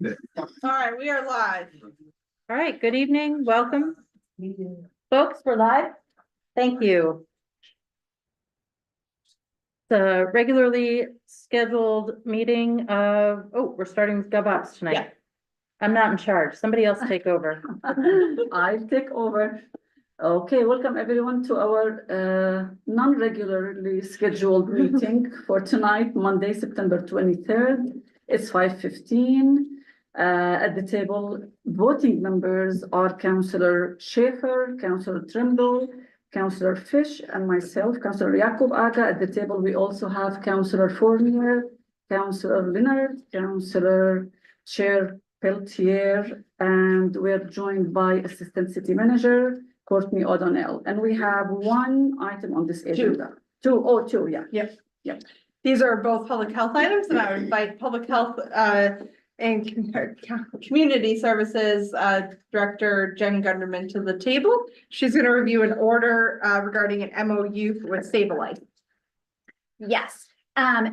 All right, we are live. All right, good evening, welcome. Folks, we're live. Thank you. The regularly scheduled meeting of, we're starting with GovOps tonight. Yeah. I'm not in charge. Somebody else take over. I take over. Okay, welcome everyone to our non-regularly scheduled meeting for tonight, Monday, September 23rd. It's 5:15. At the table, voting members are Councillor Schaefer, Councillor Trimble, Councillor Fish, and myself, Councillor Yaqub Aga. At the table, we also have Councillor Fournier, Councillor Leonard, Councillor Chair Peltier, and we're joined by Assistant City Manager Courtney O'Donnell. And we have one item on this agenda. Two, yeah. These are both public health items, and I would invite public health and community services Director Jen Gunderman to the table. She's going to review an order regarding an MOU with Save a Life. Yes,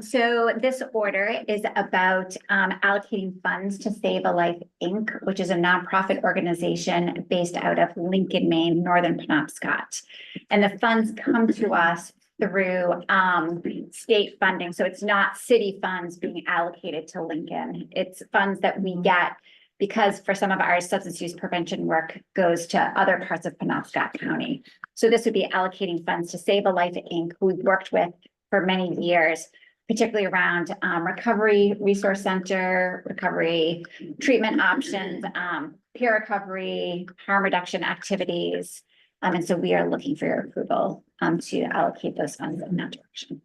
so this order is about allocating funds to Save a Life, Inc., which is a nonprofit organization based out of Lincoln, Maine, Northern Penobscot. And the funds come to us through state funding. So it's not city funds being allocated to Lincoln. It's funds that we get because for some of our substance use prevention work goes to other parts of Penobscot County. So this would be allocating funds to Save a Life, Inc., who we've worked with for many years, particularly around recovery resource center, recovery treatment options, peer recovery, harm reduction activities. And so we are looking for your approval to allocate those funds in that direction.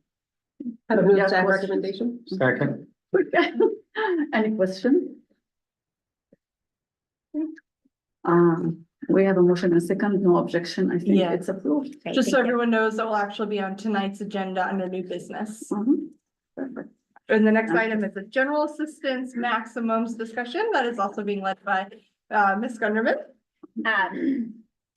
Have a Yeah, question? recommendation. Second. Any question? We have a motion and a second, no objection. I think Yeah. it's approved. Great, Just so thank you. everyone knows, that will actually be on tonight's agenda under new business. Perfect. And the next item is a general assistance maximums discussion that is also being led by Ms. Gunderman.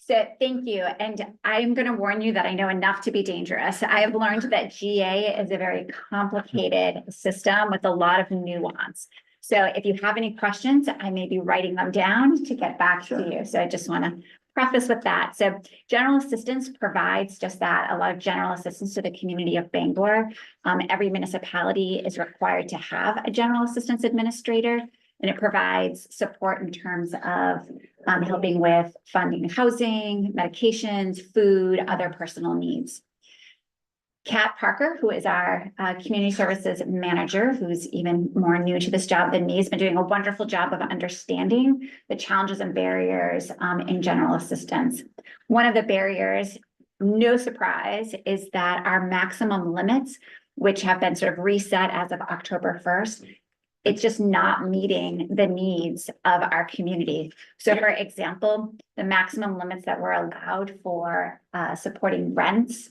So thank you. And I'm going to warn you that I know enough to be dangerous. I have learned that GA is a very complicated system with a lot of nuance. So if you have any questions, I may be writing them down to get back to you. So I just want to preface with that. So general assistance provides just that, a lot of general assistance to the community of Bangor. Every municipality is required to have a general assistance administrator, and it provides support in terms of helping with funding housing, medications, food, other personal needs. Kat Parker, who is our community services manager, who's even more new to this job than me, has been doing a wonderful job of understanding the challenges and barriers in general assistance. One of the barriers, no surprise, is that our maximum limits, which have been sort of reset as of October 1st, it's just not meeting the needs of our community. So for example, the maximum limits that were allowed for supporting rents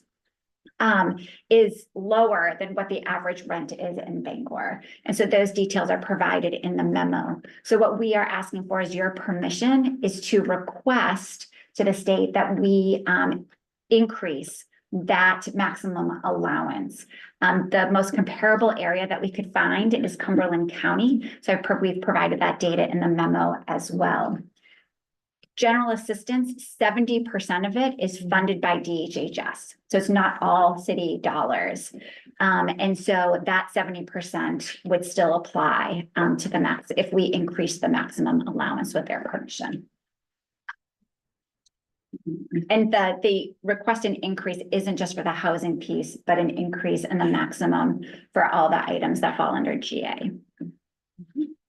is lower than what the average rent is in Bangor. And so those details are provided in the memo. So what we are asking for is your permission is to request to the state that we increase that maximum allowance. The most comparable area that we could find is Cumberland County. So we've provided that data in the memo as well. General assistance, 70% of it is funded by DHHS. So it's not all city dollars. And so that 70% would still apply to the max if we increase the maximum allowance with their permission. And the requested increase isn't just for the housing piece, but an increase in the maximum for all the items that fall under GA.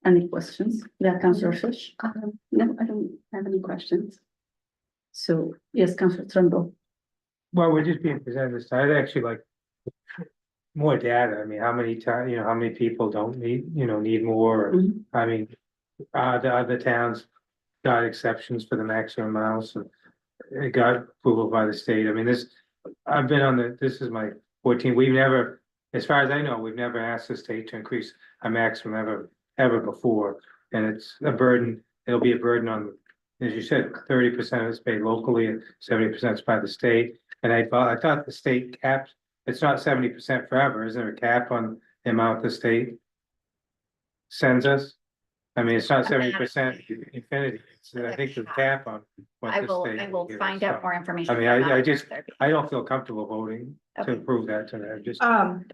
Any questions? Yeah, Councillor Fish? No, I don't have any questions. So, yes, Councillor Trimble. Well, we're just being presented this. I'd actually like more data. I mean, how many times, how many people don't need more? Mhm. I mean, the other towns got exceptions for the maximum amounts and it got approval by the state. I mean, I've been on this is my 14th. We've never, as far as I know, we've never asked the state to increase a maximum ever before. And it's a burden. It'll be a burden on, as you said, 30% is paid locally and 70% is by the state. And I thought the state caps, it's not 70% forever. Is there a cap on the amount the state sends us? I mean, it's not I'm not- 70% infinity, it's, I think the cap on what I the will, state I will give us, find out so. more information. I mean, on that I just, after. I don't feel comfortable voting to Okay. approve that tonight, just.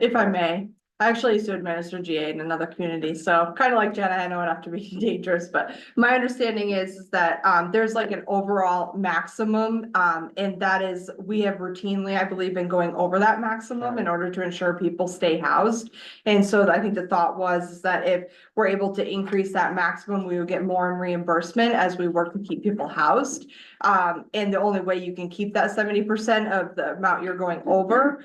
If I may, I actually used to administer GA in another community, so kind of like Jenna, I know enough to be dangerous, but my understanding is that, there's like an overall maximum, and that is, we have routinely, I believe, been going over that maximum in order to ensure people stay housed. And so I think the thought was is that if we're able to increase that maximum, we would get more in reimbursement as we work to keep people housed. And the only way you can keep that 70% of the amount you're going over,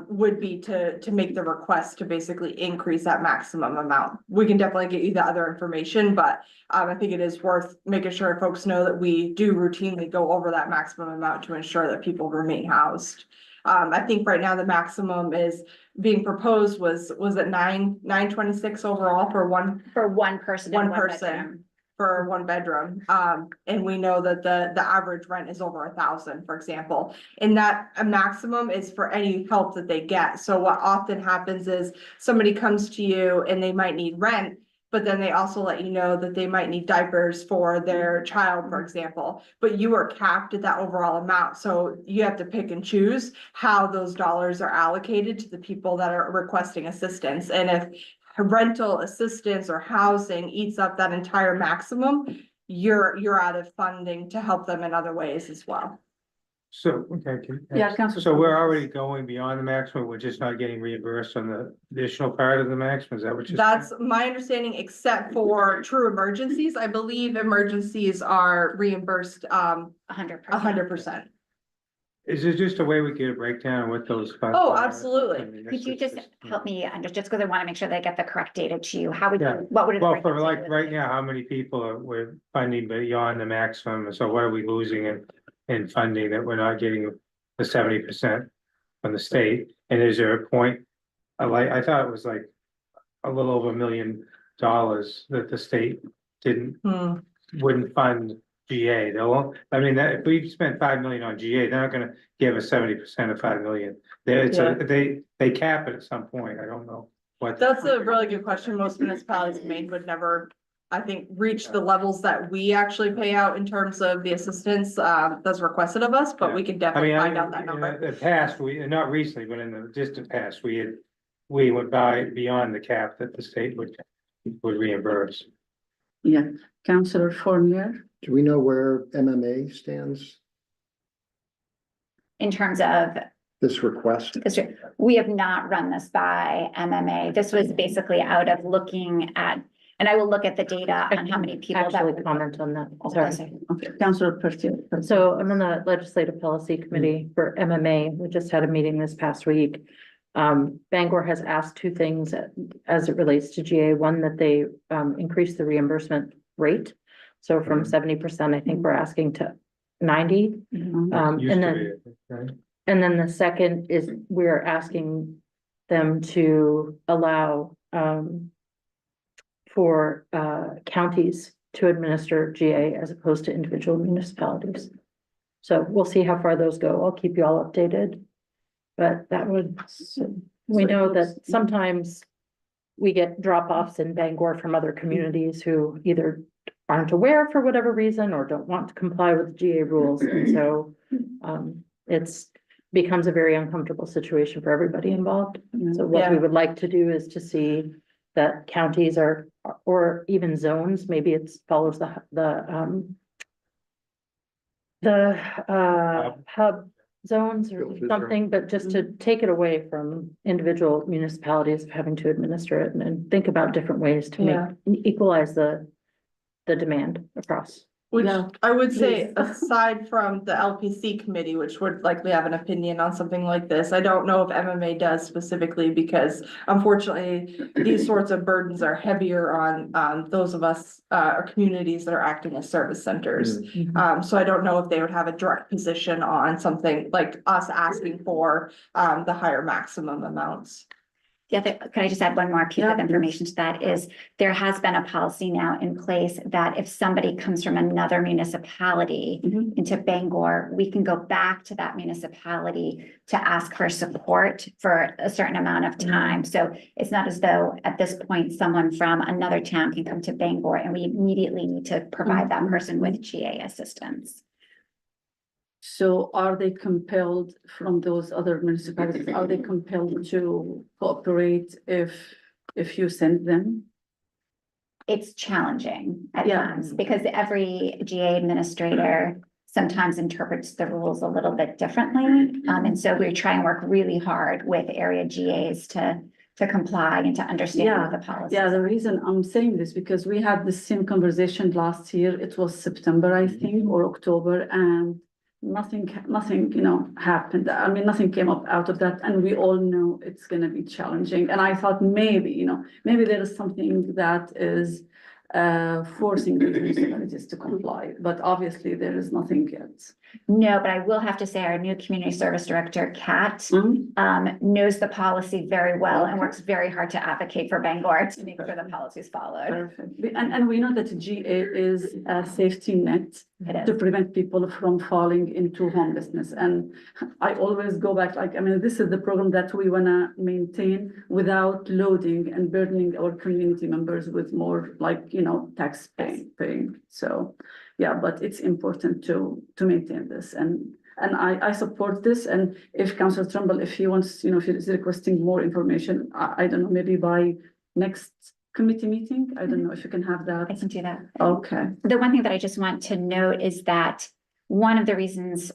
would be to make the request to basically increase that maximum amount. We can definitely get you the other information, but I think it is worth making sure folks know that we do routinely go over that maximum amount to ensure that people remain housed. I think right now the maximum is being proposed was it 926 overall for one For one person. in One one person. bedroom. for one bedroom. And we know that the average rent is over 1,000, for example. And that a maximum is for any help that they get. So what often happens is somebody comes to you and they might need rent, but then they also let you know that they might need diapers for their child, for example. But you are capped at that overall amount, so you have to pick and choose how those dollars are allocated to the people that are requesting assistance. And if rental assistance or housing eats up that entire maximum, you're out of funding to help them in other ways as well. So, okay. Yeah, Councilor So we're Thomas. already going beyond the maximum, we're just not getting reimbursed on the additional part of the maximum, is that what you're saying? That's my understanding, except for true emergencies. I believe emergencies are reimbursed 100%. 100%. Is there just a way we get a breakdown of what those funds Oh, are? absolutely. I mean, Could that's you just help me just because I want to make sure they get the correct data to you, how would Yeah. you, what would it? Well, break for down like to? right now, how many people are, we're funding beyond the maximum, so what are we losing in funding that we're not getting the 70% from the state? And is there a point, I thought it was like a little over $1 million that the state wouldn't fund GA, I mean, that, if we spent 5 million on GA, they're not gonna give us 70% of 5 million. They cap it at some point, I don't know what. That's a really good question. Most municipalities in Maine would never, I think, reach the levels that we actually pay out in terms of the assistance that's requested of us, but we can I definitely mean, find out that in number. the past, not recently, but in the distant past, we went beyond the cap that the state would reimburse. Yeah, Councillor Fournier. Do we know where MMA stands, In terms of, this request? we have not run this by MMA. This was basically out of looking at, and I will look at the data on how many people that. Actually comment on that, sorry. Okay, Councillor Pertil. So I'm on the Legislative Policy Committee for MMA. We just had a meeting this past week. Bangor has asked two things as it relates to GA. One, that they increase the reimbursement rate. So from 70%, I think we're asking to 90. Mhm. Used And to then, be, I think, right? and then the second is we're asking them to allow for counties to administer GA as opposed to individual municipalities. So we'll see how far those go. I'll keep you all updated. But that would, we know that sometimes we get drop-offs in Bangor from other communities who either aren't aware for whatever reason or don't want to comply with GA rules. And so it's becomes a very uncomfortable situation for everybody involved. So what we Yeah. would like to do is to see that counties are, or even zones, maybe it's follows the hub zones or Filter. something, but just to take it away from individual municipalities of having to administer it and think about different ways to Yeah. make, equalize the demand across. Which Yeah, I would say, please. aside from the LPC committee, which would likely have an opinion on something like this, I don't know if MMA does specifically, because unfortunately, these sorts of burdens are heavier on those of us, or communities that are acting as service centers. So I don't know if they would have a direct position on something like us asking for the higher maximum amounts. The other, could I just add one more piece Yeah, of information to that is there has been a policy now in place that if somebody comes from another municipality Mhm. into Bangor, we can go back to that municipality to ask for support for a certain amount of time. So it's not as though at this point, someone from another town can come to Bangor and we immediately need to provide that person with GA assistance. So are they compelled from those other municipalities, are they compelled to cooperate if you send them? It's challenging at Yeah. times because every GA administrator sometimes interprets the rules a little bit differently. And so we try and work really hard with area GAs to comply and to understand what the policy. Yeah, the reason I'm saying this, because we had the same conversation last year, it was September, I think, or October, and nothing, happened. I mean, nothing came up out of that, and we all know it's gonna be challenging, and I thought maybe, maybe there is something that is forcing the municipalities to comply, but obviously there is nothing yet. No, but I will have to say our new community service director, Kat, knows the policy very well and Okay. works very hard to advocate for Bangor to make sure the policy is followed. Perfect. And we know that GA is a safety net It to is. prevent people from falling into homelessness. And I always go back, this is the program that we wanna maintain without loading and burdening our community members with more tax paying. So, yeah, but it's important to maintain this and I support this. And if Councilor Trumbull, if he wants, if he's requesting more information, I don't know, maybe by next committee meeting, I don't know if you can have I that. can do that. Okay. The one thing that I just want to note is that one of the reasons,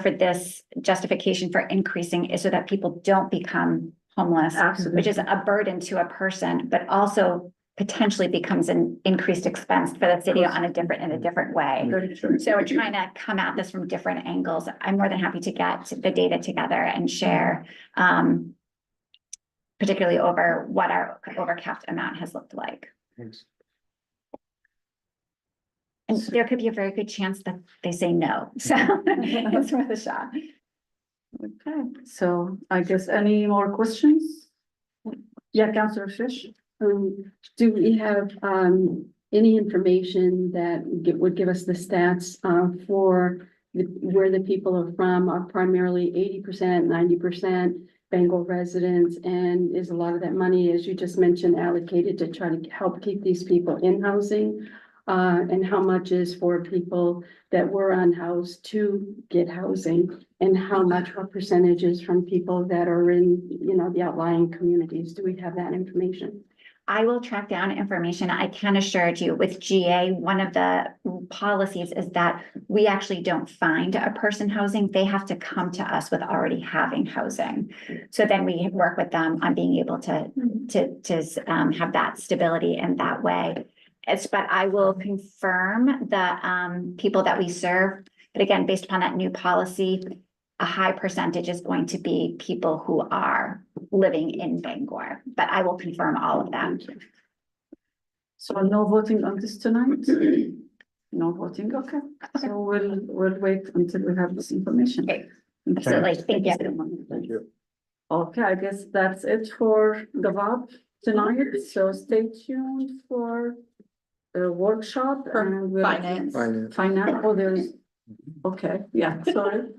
for this justification for increasing is so that people don't become homeless, Absolutely. which is a burden to a person, but also potentially becomes an increased expense for the city in a different way. Very true. So we're trying to come at this from different angles. I'm more than happy to get the data together and share, particularly over what our overcapped amount has looked like. Thanks. And there could be a very good chance that they say no, so it's worth a shot. Okay, so I guess any more questions? Yeah, Councilor Fish? Do we have, any information that would give us the stats, for where the people are from? Are primarily 80%, 90% Bangor residents? And is a lot of that money, as you just mentioned, allocated to try to help keep these people in housing? And how much is for people that were unhoused to get housing? And how much, what percentages from people that are in, the outlying communities? Do we have that information? I will track down information. I can assure you with GA, one of the policies is that we actually don't find a person housing. They have to come to us with already having housing. So then we work with them on being able to have that stability in that way. But I will confirm the people that we serve. But again, based upon that new policy, a high percentage is going to be people who are living in Bangor, but I will confirm all of that. So no voting on this tonight? No voting, okay. So we'll wait until we have this information. Okay. Absolutely, thank you. Thank you. Okay, I guess that's it for the VAB tonight, so stay tuned for the workshop For and we'll. finance. Finance. Finance, there's, okay, yeah, sorry.